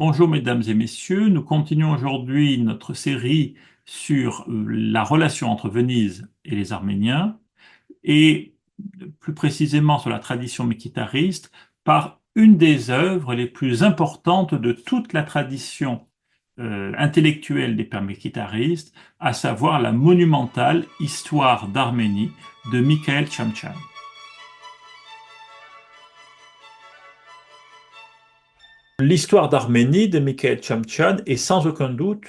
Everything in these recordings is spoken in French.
Bonjour mesdames et messieurs, nous continuons aujourd'hui notre série sur la relation entre Venise et les Arméniens et plus précisément sur la tradition mekhitariste par une des œuvres les plus importantes de toute la tradition intellectuelle des pères mekhitaristes, à savoir la monumentale Histoire d'Arménie de Mikhaël Tchamtchan. L'histoire d'Arménie de Mikhaël Tchamtchan est sans aucun doute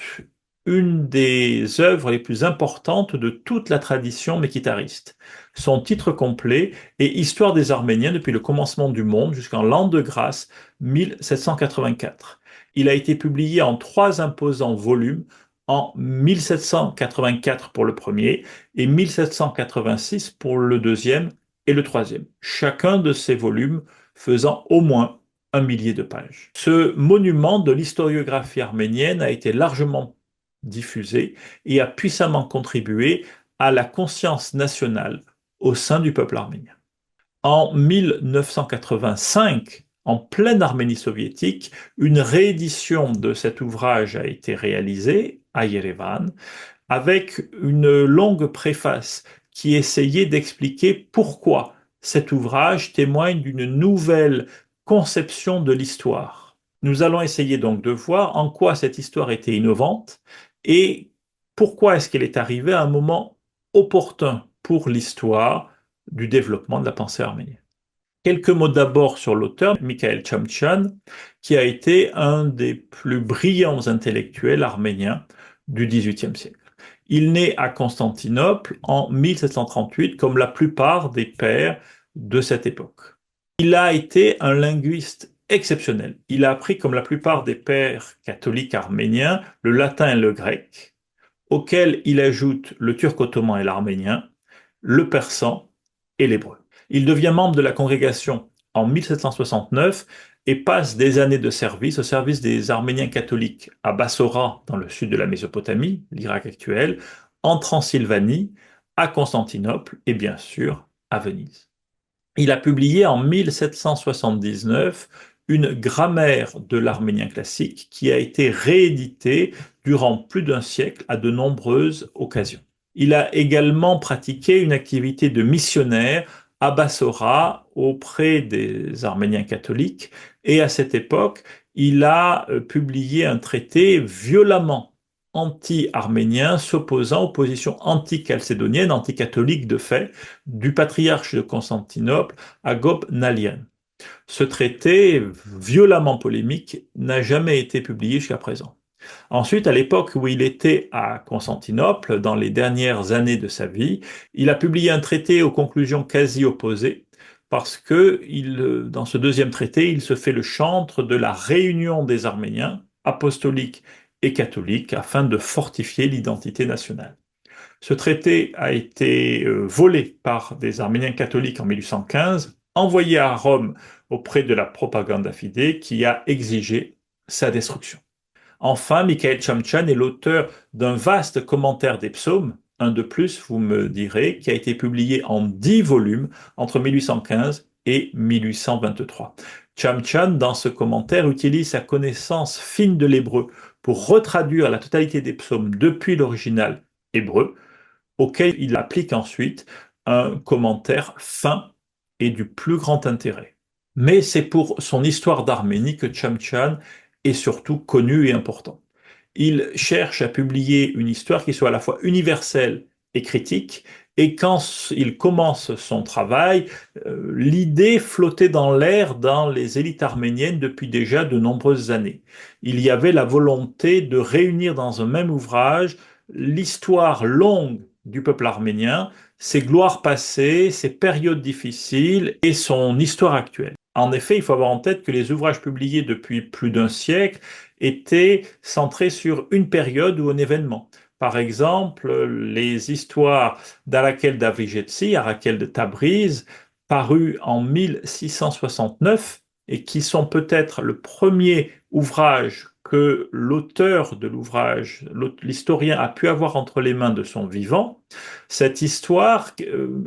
une des œuvres les plus importantes de toute la tradition mekhitariste. Son titre complet est Histoire des Arméniens depuis le commencement du monde jusqu'en l'an de grâce 1784. Il a été publié en 3 imposants volumes en 1784 pour le premier et 1786 pour le deuxième et le troisième. Chacun de ces volumes faisant au moins 1 millier de pages. Ce monument de l'historiographie arménienne a été largement diffusé et a puissamment contribué à la conscience nationale au sein du peuple arménien. En 1985, en pleine Arménie soviétique, une réédition de cet ouvrage a été réalisée à Yerevan avec une longue préface qui essayait d'expliquer pourquoi cet ouvrage témoigne d'une nouvelle conception de l'histoire. Nous allons essayer donc de voir en quoi cette histoire était innovante et pourquoi est-ce qu'elle est arrivée à un moment opportun pour l'histoire du développement de la pensée arménienne. Quelques mots d'abord sur l'auteur, Mikhaël Tchamtchan, qui a été un des plus brillants intellectuels arméniens du XVIIIe siècle. Il naît à Constantinople en 1738, comme la plupart des pères de cette époque. Il a été un linguiste exceptionnel. Il a appris, comme la plupart des pères catholiques arméniens, le latin et le grec, auquel il ajoute le turc ottoman et l'arménien, le persan et l'hébreu. Il devient membre de la congrégation en 1769 et passe des années de service au service des Arméniens catholiques à Bassora, dans le sud de la Mésopotamie, l'Irak actuel, en Transylvanie, à Constantinople et bien sûr à Venise. Il a publié en 1779 une grammaire de l'arménien classique qui a été rééditée durant plus d'un siècle à de nombreuses occasions. Il a également pratiqué une activité de missionnaire à Bassora auprès des Arméniens catholiques et à cette époque, il a publié un traité violemment anti-arménien s'opposant aux positions anti-chalcédoniennes, anti-catholiques de fait, du patriarche de Constantinople, Agop Nalian. Ce traité, violemment polémique, n'a jamais été publié jusqu'à présent. Ensuite, à l'époque où il était à Constantinople, dans les dernières années de sa vie, il a publié un traité aux conclusions quasi opposées, parce que dans ce deuxième traité, il se fait le chantre de la réunion des Arméniens, apostoliques et catholiques, afin de fortifier l'identité nationale. Ce traité a été volé par des Arméniens catholiques en 1815, envoyé à Rome auprès de la Propaganda Fide, qui a exigé sa destruction. Enfin, Mikhaël Tchamtchan est l'auteur d'un vaste commentaire des psaumes, un de plus, vous me direz, qui a été publié en 10 volumes entre 1815 et 1823. Tchamtchan, dans ce commentaire, utilise sa connaissance fine de l'hébreu pour retraduire la totalité des psaumes depuis l'original hébreu, auquel il applique ensuite un commentaire fin et du plus grand intérêt. Mais c'est pour son histoire d'Arménie que Tchamtchan est surtout connu et important. Il cherche à publier une histoire qui soit à la fois universelle et critique, et quand il commence son travail, l'idée flottait dans l'air dans les élites arméniennes depuis déjà de nombreuses années. Il y avait la volonté de réunir dans un même ouvrage l'histoire longue du peuple arménien, ses gloires passées, ses périodes difficiles et son histoire actuelle. En effet, il faut avoir en tête que les ouvrages publiés depuis plus d'un siècle étaient centrés sur une période ou un événement. Par exemple, les histoires d'Arakel d'Avrijetsi, Arakel de Tabriz, parus en 1669 et qui sont peut-être le premier ouvrage que l'auteur de l'ouvrage, l'historien, a pu avoir entre les mains de son vivant. Cette histoire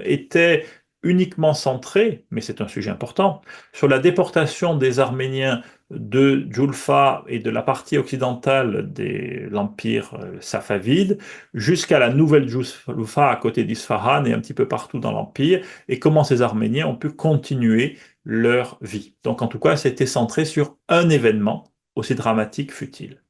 était uniquement centré, mais c'est un sujet important, sur la déportation des Arméniens de Djoulfa et de la partie occidentale de l'empire safavide jusqu'à la nouvelle Djoulfa à côté d'Isfahan et un petit peu partout dans l'empire, et comment ces Arméniens ont pu continuer leur vie. Donc en tout cas, c'était centré sur un événement, aussi dramatique fut-il.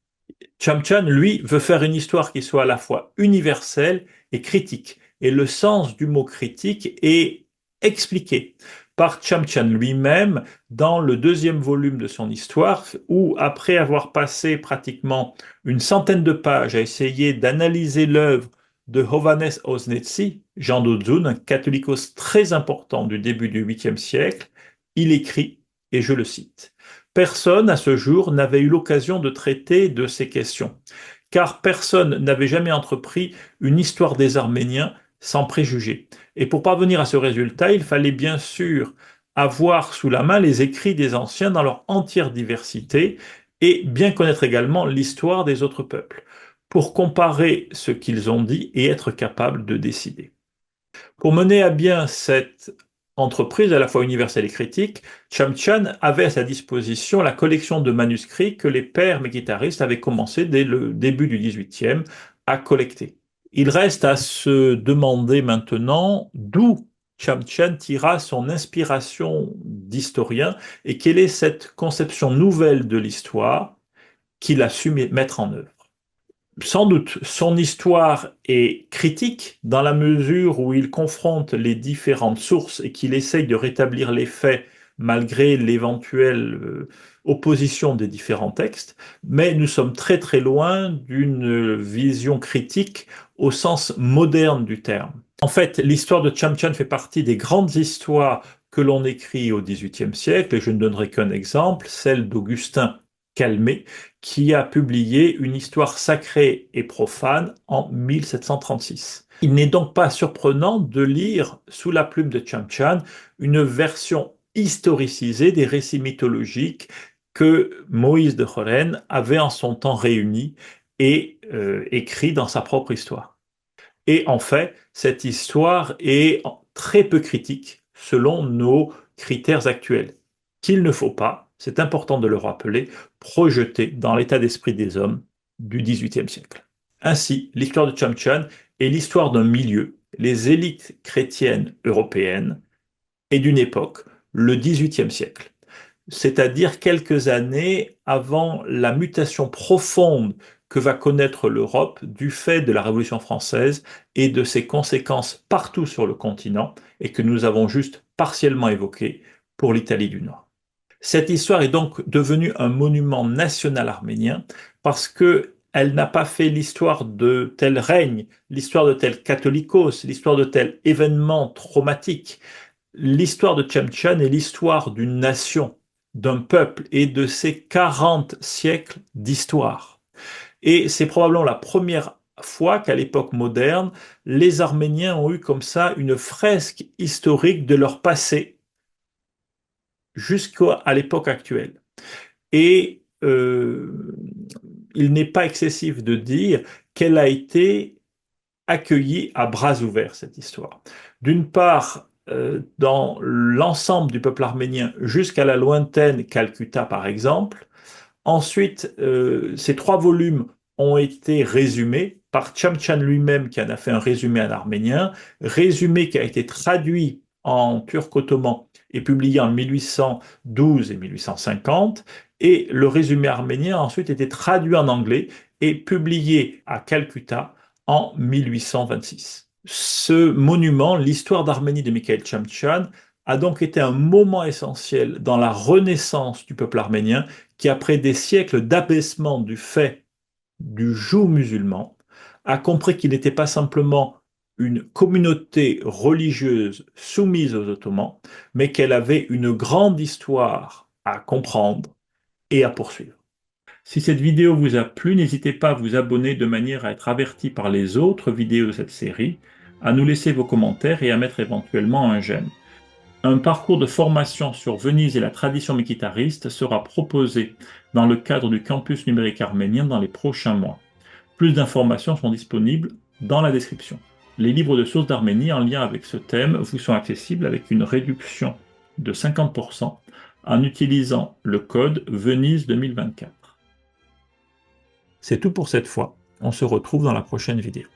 Tchamtchan, lui, veut faire une histoire qui soit à la fois universelle et critique. Et le sens du mot critique est expliqué par Tchamtchan lui-même dans le deuxième volume de son histoire, où, après avoir passé pratiquement une centaine de pages à essayer d'analyser l'œuvre de Hovhannes Osnetsi, Jean d'Odzun, un catholicos très important du début du 8e siècle, il écrit, et je le cite, personne à ce jour n'avait eu l'occasion de traiter de ces questions, car personne n'avait jamais entrepris une histoire des Arméniens sans préjugés. Et pour parvenir à ce résultat, il fallait bien sûr avoir sous la main les écrits des anciens dans leur entière diversité et bien connaître également l'histoire des autres peuples, pour comparer ce qu'ils ont dit et être capable de décider. Pour mener à bien cette entreprise à la fois universelle et critique, Tchamtchan avait à sa disposition la collection de manuscrits que les pères mékitaristes avaient commencé dès le début du XVIIIe à collecter. Il reste à se demander maintenant d'où Tchamtchan tira son inspiration d'historien et quelle est cette conception nouvelle de l'histoire qu'il a su mettre en œuvre. Sans doute, son histoire est critique dans la mesure où il confronte les différentes sources et qu'il essaye de rétablir les faits malgré l'éventuelle opposition des différents textes, mais nous sommes très très loin d'une vision critique au sens moderne du terme. En fait, l'histoire de Tchamtchan fait partie des grandes histoires que l'on écrit au XVIIIe siècle, et je ne donnerai qu'un exemple, celle d'Augustin Calmet, qui a publié une histoire sacrée et profane en 1736. Il n'est donc pas surprenant de lire sous la plume de Tchamtchan une version historicisée des récits mythologiques que Moïse de Chorène avait en son temps réunis et écrit dans sa propre histoire. Et en fait, cette histoire est très peu critique selon nos critères actuels, qu'il ne faut pas, c'est important de le rappeler, projeter dans l'état d'esprit des hommes du XVIIIe siècle. Ainsi, l'histoire de Tchamtchan est l'histoire d'un milieu, les élites chrétiennes européennes, et d'une époque, le XVIIIe siècle, c'est-à-dire quelques années avant la mutation profonde que va connaître l'Europe du fait de la Révolution française et de ses conséquences partout sur le continent, et que nous avons juste partiellement évoquées pour l'Italie du Nord. Cette histoire est donc devenue un monument national arménien parce que elle n'a pas fait l'histoire de tel règne, l'histoire de tel catholicos, l'histoire de tel événement traumatique. L'histoire de Tchamtchan est l'histoire d'une nation, d'un peuple et de ses 40 siècles d'histoire. Et c'est probablement la première fois qu'à l'époque moderne, les Arméniens ont eu comme ça une fresque historique de leur passé jusqu'à l'époque actuelle. Et il n'est pas excessif de dire qu'elle a été accueillie à bras ouverts, cette histoire. D'une part, dans l'ensemble du peuple arménien jusqu'à la lointaine Calcutta, par exemple. Ensuite, ces 3 volumes ont été résumés par Tchamtchan lui-même, qui en a fait un résumé en arménien, résumé qui a été traduit en turc-ottoman et publié en 1812 et 1850, et le résumé arménien a ensuite été traduit en anglais et publié à Calcutta en 1826. Ce monument, l'histoire d'Arménie de Mikhail Tchamtchan, a donc été un moment essentiel dans la renaissance du peuple arménien qui, après des siècles d'abaissement du fait du joug musulman, a compris qu'il n'était pas simplement une communauté religieuse soumise aux Ottomans, mais qu'elle avait une grande histoire à comprendre et à poursuivre. Si cette vidéo vous a plu, n'hésitez pas à vous abonner de manière à être averti par les autres vidéos de cette série, à nous laisser vos commentaires et à mettre éventuellement un j'aime. Un parcours de formation sur Venise et la tradition mikitariste sera proposé dans le cadre du campus numérique arménien dans les prochains mois. Plus d'informations sont disponibles dans la description. Les livres de sources d'Arménie en lien avec ce thème vous sont accessibles avec une réduction de 50% en utilisant le code Venise 2024. C'est tout pour cette fois. On se retrouve dans la prochaine vidéo.